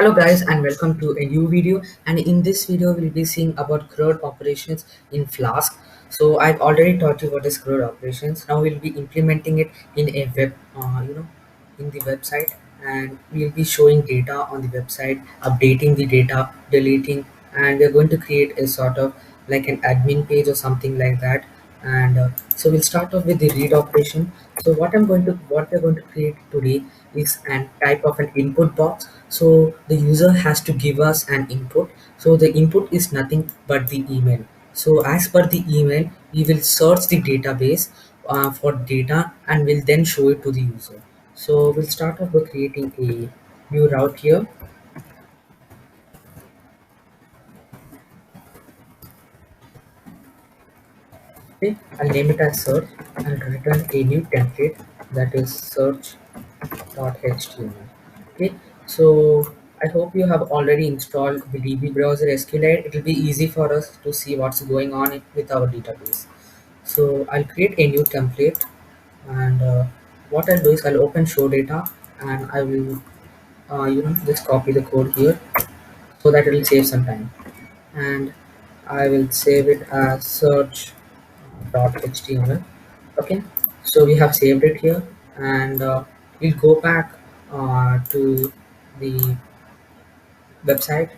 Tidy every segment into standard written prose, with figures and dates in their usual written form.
Hello guys and welcome to a new video, and in this video we'll be seeing about CRUD operations in Flask. So I've already taught you what is CRUD operations. Now we'll be implementing it in a in the website, and we'll be showing data on the website, updating the data, deleting, and we're going to create a sort of like an admin page or something like that. And so we'll start off with the read operation. So what we're going to create today is an type of an input box. So the user has to give us an input. So the input is nothing but the email. So as per the email, we will search the database for data and will then show it to the user. So we'll start off by creating a new route here. Okay, I'll name it as search and return a new template, that is search.html. Okay, so I hope you have already installed the DB browser SQLite. It will be easy for us to see what's going on with our database. So I'll create a new template, and what I'll do is I'll open show data, and I will just copy the code here so that it will save some time. And I will save it as search.html. Okay, so we have saved it here, and we'll go back to the website,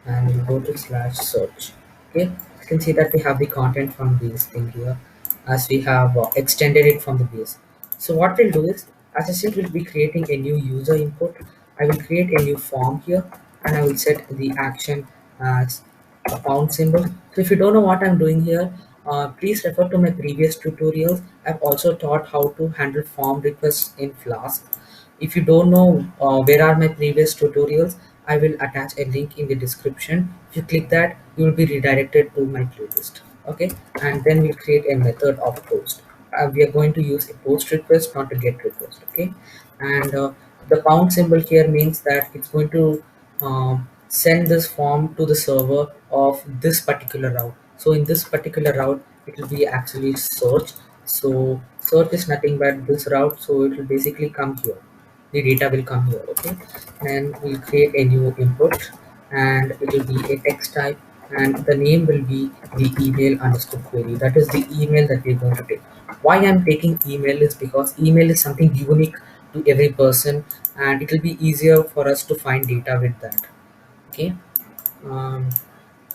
and we'll go to slash search. Okay, you can see that we have the content from this thing here, as we have extended it from the base. So what we'll do is, as I said, we'll be creating a new user input. I will create a new form here, and I will set the action as a pound symbol. So if you don't know what I'm doing here, please refer to my previous tutorials. I've also taught how to handle form requests in Flask. If you don't know where are my previous tutorials, I will attach a link in the description. If you click that, you will be redirected to my playlist. Okay, and then we'll create a method of post. We are going to use a post request, not a get request. Okay, and the pound symbol here means that it's going to send this form to the server of this particular route. So in this particular route, it will be actually search. So search is nothing but this route, so it will basically come here. The data will come here. Okay, and we'll create a new input, and it will be a text type, and the name will be the email underscore query. That is the email that we're going to take. Why I'm taking email is because email is something unique to every person, and it will be easier for us to find data with that. Okay, um,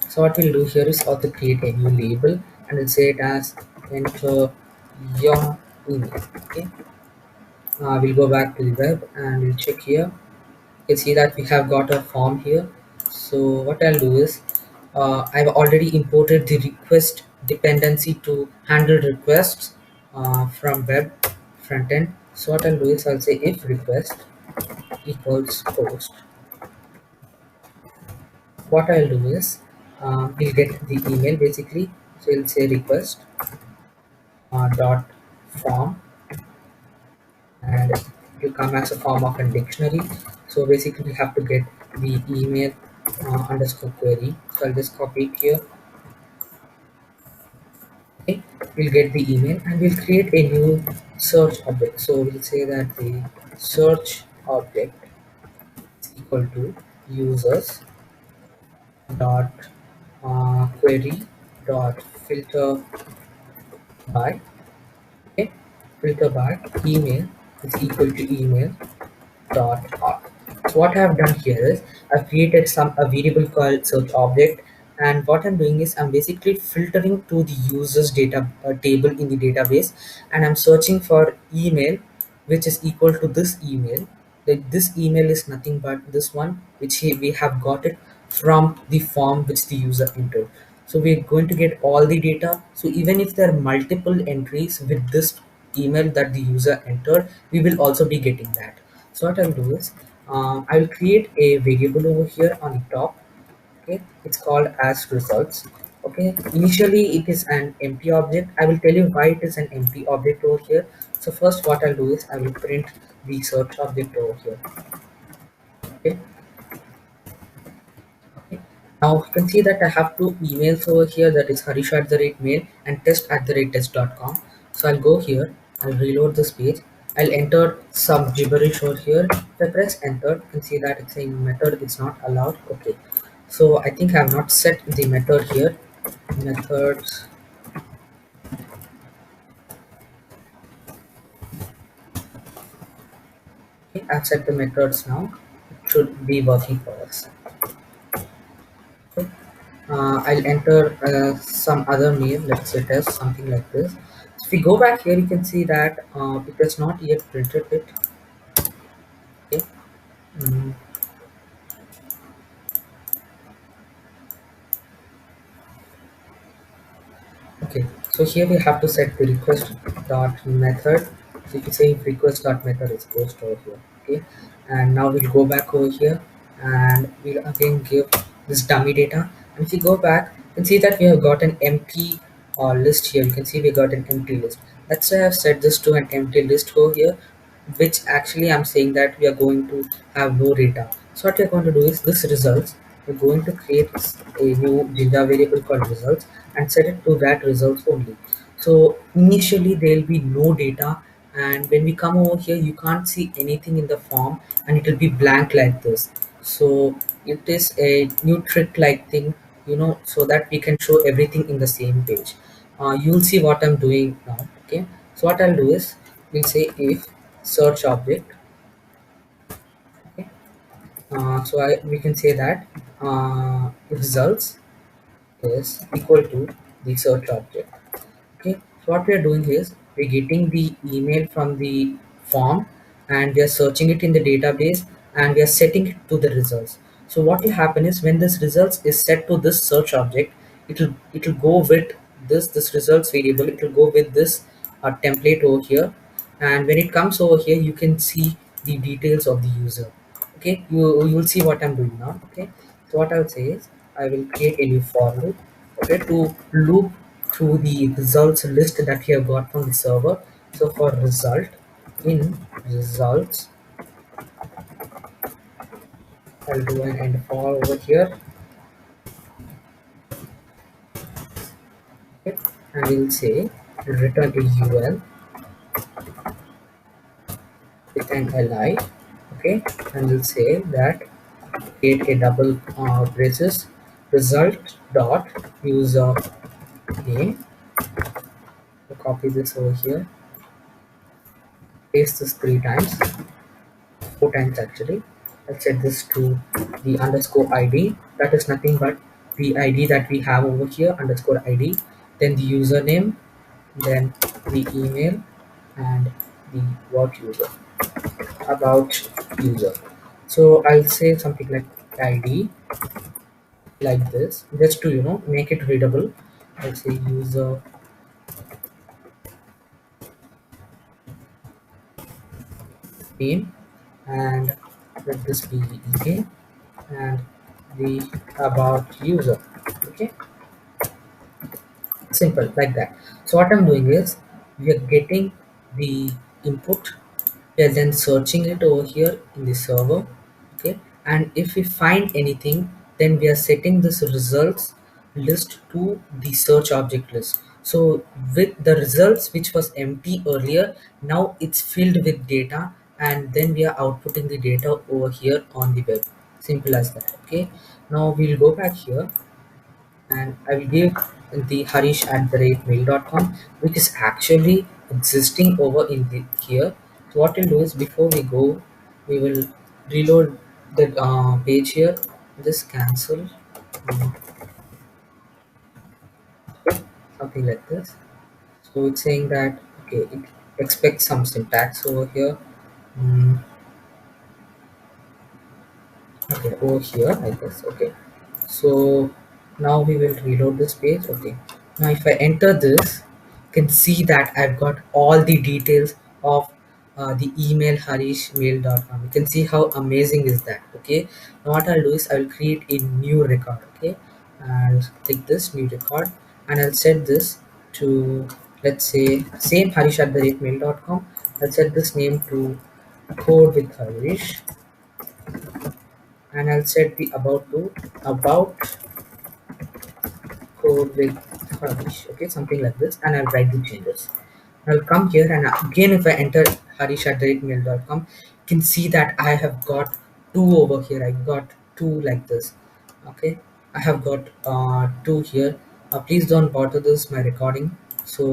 so what we'll do here is also create a new label, and we'll say it as enter your email. Okay, we'll go back to the web and we'll check here. You can see that we have got a form here. So what I'll do is, I've already imported the request dependency to handle requests from web front end. So what I'll do is I'll say if request equals post. What I'll do is, we'll get the email basically. So we'll say request dot form, and it will come as a form of a dictionary. So basically we have to get the email underscore query. So I'll just copy it here. Okay, we'll get the email and we'll create a new search object. So we'll say that the search object is equal to users dot query dot filter by, okay, filter by email is equal to email dot arc. So what I have done here is I've created a variable called search object, and what I'm doing is I'm basically filtering to the user's data table in the database, and I'm searching for email which is equal to this email. Like this email is nothing but this one which we have got it from the form which the user entered. So we're going to get all the data. So even if there are multiple entries with this email that the user entered, we will also be getting that. So what I'll do is, I will create a variable over here on the top. Okay, it's called as results. Okay, initially it is an empty object. I will tell you why it is an empty object over here. So first what I'll do is I will print the search object over here. Okay, okay. Now you can see that I have two emails over here, that is harish@mail and test@test.com. So I'll go here, I'll reload this page, I'll enter some gibberish over here. If I press enter, you can see that it's saying method is not allowed. Okay, so I think I have not set the method here. Methods. Okay, I've set the methods now. It should be working for us. Okay. I'll enter some other name. Let's say test something like this. If we go back here, you can see that it has not yet printed it. Okay. Mm, okay, so here we have to set the request dot method. So you can say request dot method is closed over here. Okay, and now we'll go back over here and we'll again give this dummy data. And if you go back, you can see that we have got an empty list here. You can see we got an empty list. That's why I've set this to an empty list over here, which actually I'm saying that we are going to have no data. So what we're going to do is this results. We're going to create a new Jinja variable called results and set it to that results only. So initially there will be no data, and when we come over here you can't see anything in the form and it will be blank like this. So it is a new trick like thing, so that we can show everything in the same page. You'll see what I'm doing now. Okay, so what I'll do is we'll say if search object. Okay, we can say that results is equal to the search object. Okay, so what we are doing is we're getting the email from the form and we are searching it in the database and we are setting it to the results. So what will happen is when this results is set to this search object, it'll go with this results variable. It will go with this template over here, and when it comes over here, you can see the details of the user. Okay, you will see what I'm doing now. Okay, so what I'll say is I will create a new for loop. Okay, to loop through the results list that we have got from the server. So for result, in results, I'll do an end for over here. Okay, and we'll say return a UL with an li. Okay, and we'll say that create a double braces result dot user name. So copy this over here, paste this 3 times, 4 times actually. I'll set this to the underscore ID. That is nothing but the ID that we have over here, underscore ID, then the username, then the email, and the what user, about user. So I'll say something like ID like this, just to make it readable. I'll say user name, and let this be email, and the about user. Okay, simple like that. So what I'm doing is we are getting the input, we are then searching it over here in the server. Okay, and if we find anything, then we are setting this results list to the search object list. So with the results which was empty earlier, now it's filled with data, and then we are outputting the data over here on the web. Simple as that. Okay, now we'll go back here and I will give the harish@mail.com, which is actually existing over in the here. So what we'll do is before we go, we will reload the page here. Just cancel, okay, something like this. So it's saying that okay, it expects some syntax over here. Mm, okay, over here I guess. Okay, so now we will reload this page. Okay, now if I enter this, you can see that I've got all the details of the email harishmail.com. You can see how amazing is that. Okay, now what I'll do is I'll create a new record. Okay, I'll click this new record and I'll set this to, let's say, same harish@mail.com. I'll set this name to code with harish, and I'll set the about to about code with Harish, okay, something like this, and I'll write the changes. I'll come here and again if I enter harish@mail.com. You can see that I have got two over here. I got two like this. Okay, I have got two here. Please don't bother this my recording. So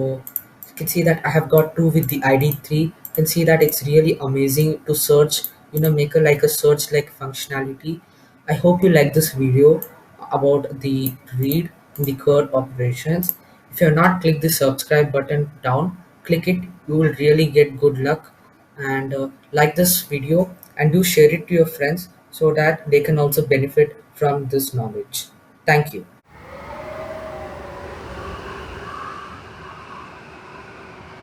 you can see that I have got two with the ID 3. You can see that it's really amazing to search, make a like a search like functionality. I hope you like this video about the read in the CRUD operations. If you have not clicked the subscribe button down, click it. You will really get good luck. And like this video and do share it to your friends so that they can also benefit from this knowledge. Thank you.